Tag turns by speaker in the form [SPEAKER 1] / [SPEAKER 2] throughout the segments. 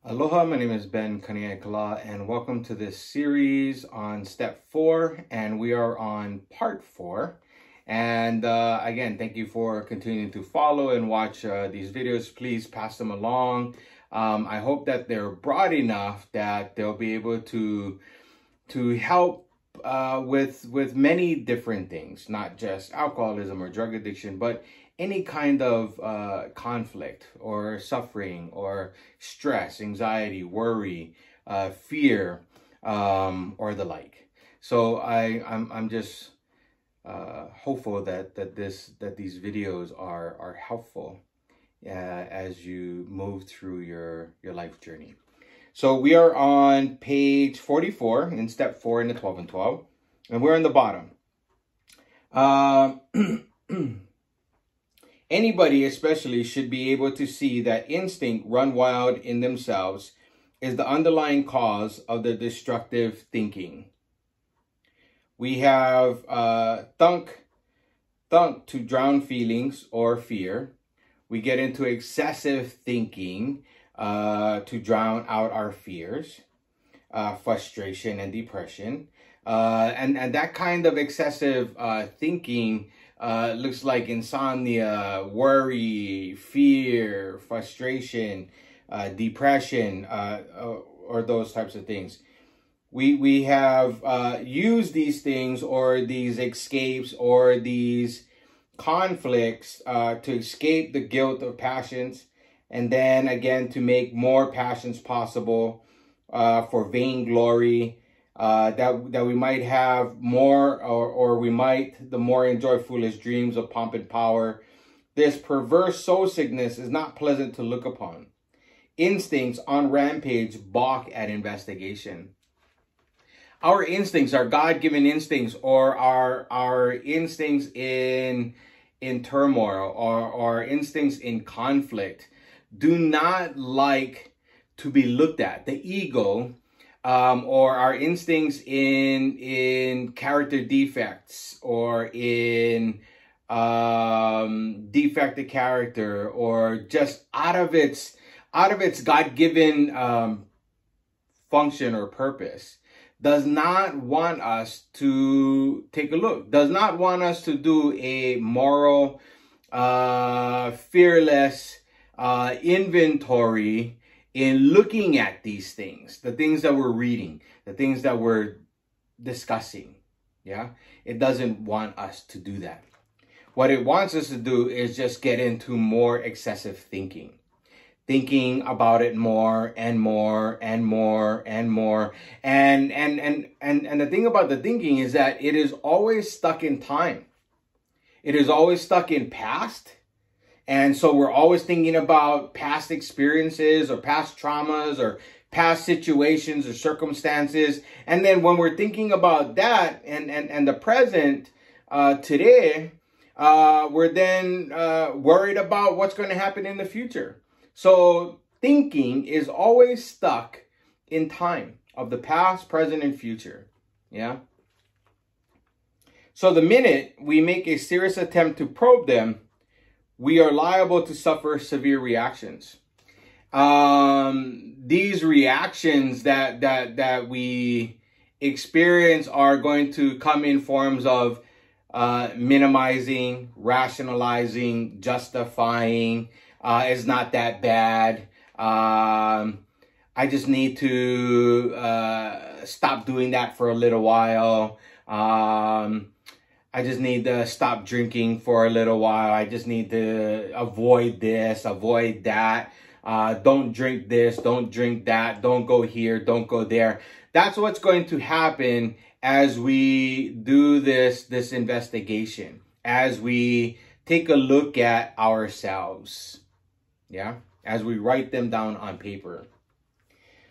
[SPEAKER 1] Aloha, my name is Ben Kaneaiakala, and welcome to this series on step 4, and we are on part 4. And again, thank you for continuing to follow and watch these videos. Please pass them along. I hope that they're broad enough that they'll be able to help with many different things, not just alcoholism or drug addiction, but any kind of conflict or suffering or stress, anxiety, worry, fear, or the like. So I'm just hopeful that these videos are helpful as you move through your life journey. So we are on page 44 in step 4 in the 12 and 12, and we're in the bottom. Anybody especially should be able to see that instinct run wild in themselves is the underlying cause of the destructive thinking. We have thunk to drown feelings or fear. We get into excessive thinking to drown out our fears, frustration and depression. And that kind of excessive thinking looks like insomnia, worry, fear, frustration, depression, or those types of things. We have used these things or these escapes or these conflicts to escape the guilt of passions, and then again to make more passions possible for vainglory. That we might have more, or we might the more enjoy foolish dreams of pomp and power. This perverse soul sickness is not pleasant to look upon. Instincts on rampage balk at investigation. Our instincts, our God-given instincts, or our instincts in turmoil, or our instincts in conflict, do not like to be looked at. The ego, or our instincts in character defects, or in defective character, or just out of its God-given function or purpose, does not want us to take a look, does not want us to do a moral, fearless inventory in looking at these things, the things that we're reading, the things that we're discussing. Yeah, it doesn't want us to do that. What it wants us to do is just get into more excessive thinking about it more and more and more and more. And the thing about the thinking is that it is always stuck in time. It is always stuck in past. And so we're always thinking about past experiences or past traumas or past situations or circumstances. And then when we're thinking about that and the present today, we're then worried about what's going to happen in the future. So thinking is always stuck in time of the past, present, and future. Yeah. So the minute we make a serious attempt to probe them, we are liable to suffer severe reactions. These reactions that we experience are going to come in forms of minimizing, rationalizing, justifying. It's not that bad. I just need to stop doing that for a little while. I just need to stop drinking for a little while. I just need to avoid this, avoid that. Don't drink this, don't drink that. Don't go here, don't go there. That's what's going to happen as we do this investigation, as we take a look at ourselves. Yeah, as we write them down on paper.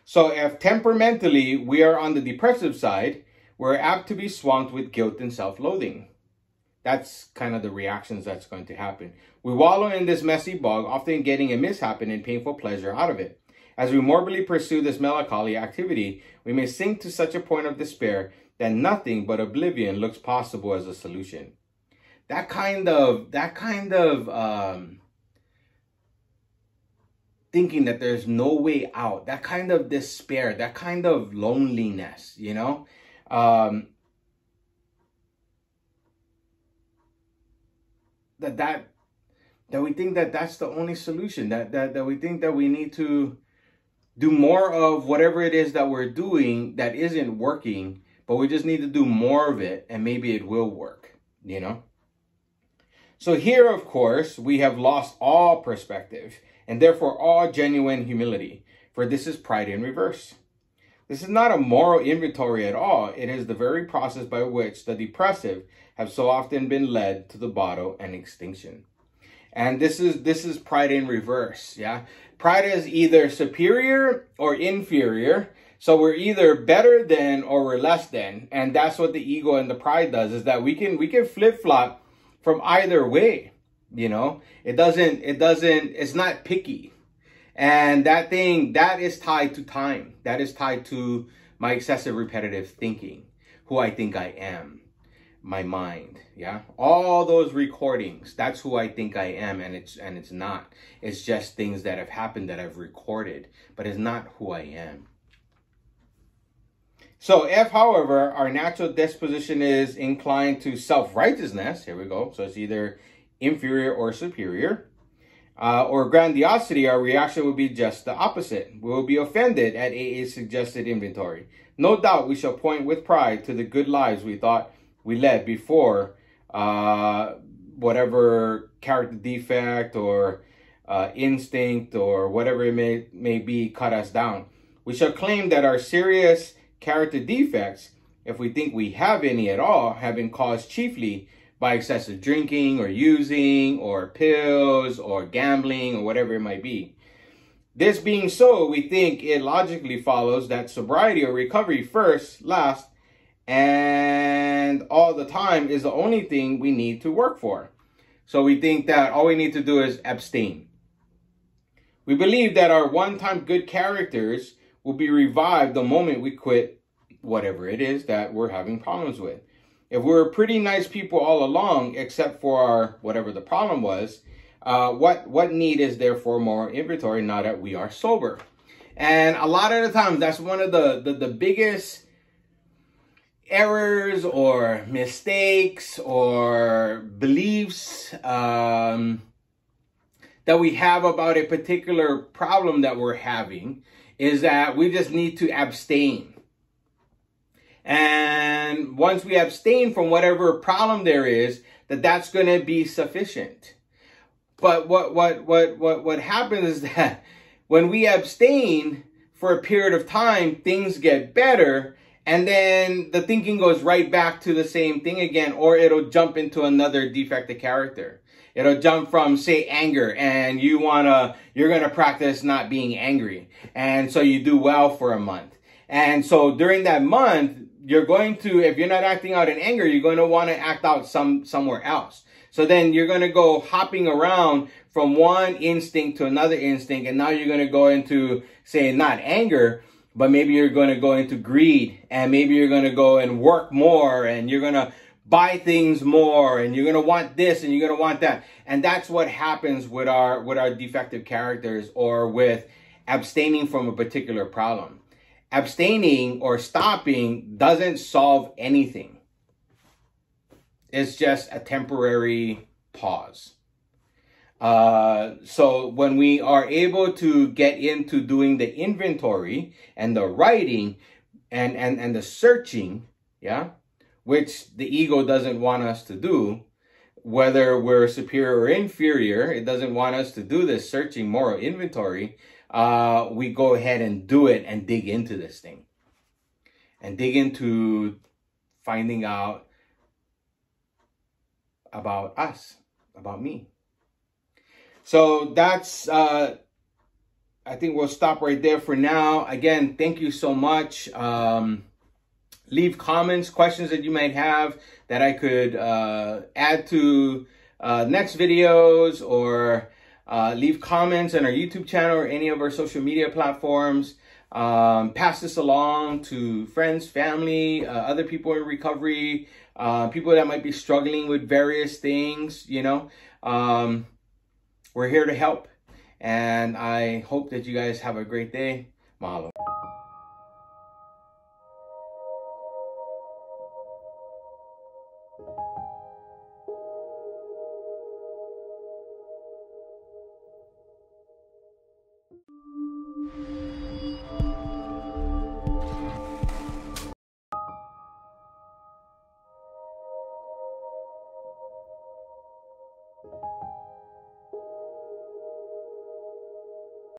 [SPEAKER 1] So if temperamentally we are on the depressive side, we're apt to be swamped with guilt and self-loathing. That's kind of the reactions that's going to happen. We wallow in this messy bog, often getting a mishap and painful pleasure out of it. As we morbidly pursue this melancholy activity, we may sink to such a point of despair that nothing but oblivion looks possible as a solution. That kind of thinking that there's no way out, that kind of despair, that kind of loneliness, you know, that we think that that's the only solution, that we think that we need to do more of whatever it is that we're doing that isn't working, but we just need to do more of it and maybe it will work, you know? So here, of course, we have lost all perspective and therefore all genuine humility, for this is pride in reverse. This is not a moral inventory at all. It is the very process by which the depressive have so often been led to the bottom and extinction. And this is pride in reverse, yeah? Pride is either superior or inferior. So we're either better than or we're less than. And that's what the ego and the pride does, is that we can flip-flop from either way, you know? It's not picky. And that is tied to time. That is tied to my excessive repetitive thinking, who I think I am, my mind, yeah? All those recordings, that's who I think I am, and it's not. It's just things that have happened that I've recorded, but it's not who I am. So if, however, our natural disposition is inclined to self-righteousness, here we go, so it's either inferior or superior, or grandiosity, our reaction would be just the opposite. We will be offended at AA's suggested inventory. No doubt we shall point with pride to the good lives we thought we led before whatever character defect or instinct or whatever it may be cut us down. We shall claim that our serious character defects, if we think we have any at all, have been caused chiefly by excessive drinking or using or pills or gambling or whatever it might be. This being so, we think it logically follows that sobriety or recovery first, last, and all the time is the only thing we need to work for. So we think that all we need to do is abstain. We believe that our one-time good characters will be revived the moment we quit whatever it is that we're having problems with. If we're pretty nice people all along, except for our whatever the problem was, what need is there for more inventory now that we are sober? And a lot of the times, that's one of the biggest errors or mistakes or beliefs that we have about a particular problem that we're having, is that we just need to abstain. And once we abstain from whatever problem there is, that's going to be sufficient. But what happens is that when we abstain for a period of time, things get better, and then the thinking goes right back to the same thing again, or it'll jump into another defective character. It'll jump from, say, anger, and you're going to practice not being angry. And so you do well for a month. And so during that month, you're going to, if you're not acting out in anger, you're going to want to act out somewhere else. So then you're going to go hopping around from one instinct to another instinct. And now you're going to go into, say, not anger, but maybe you're going to go into greed, and maybe you're going to go and work more, and you're going to buy things more, and you're going to want this and you're going to want that. And that's what happens with our defective characters, or with abstaining from a particular problem. Abstaining or stopping doesn't solve anything. It's just a temporary pause. So when we are able to get into doing the inventory and the writing and the searching, yeah, which the ego doesn't want us to do, whether we're superior or inferior, it doesn't want us to do this searching moral inventory. We go ahead and do it and dig into this thing. And dig into finding out about us, about me. So that's, I think we'll stop right there for now. Again, thank you so much. Leave comments, questions that you might have that I could add to next videos, or leave comments on our YouTube channel or any of our social media platforms. Pass this along to friends, family, other people in recovery, people that might be struggling with various things, you know. We're here to help. And I hope that you guys have a great day. Mahalo.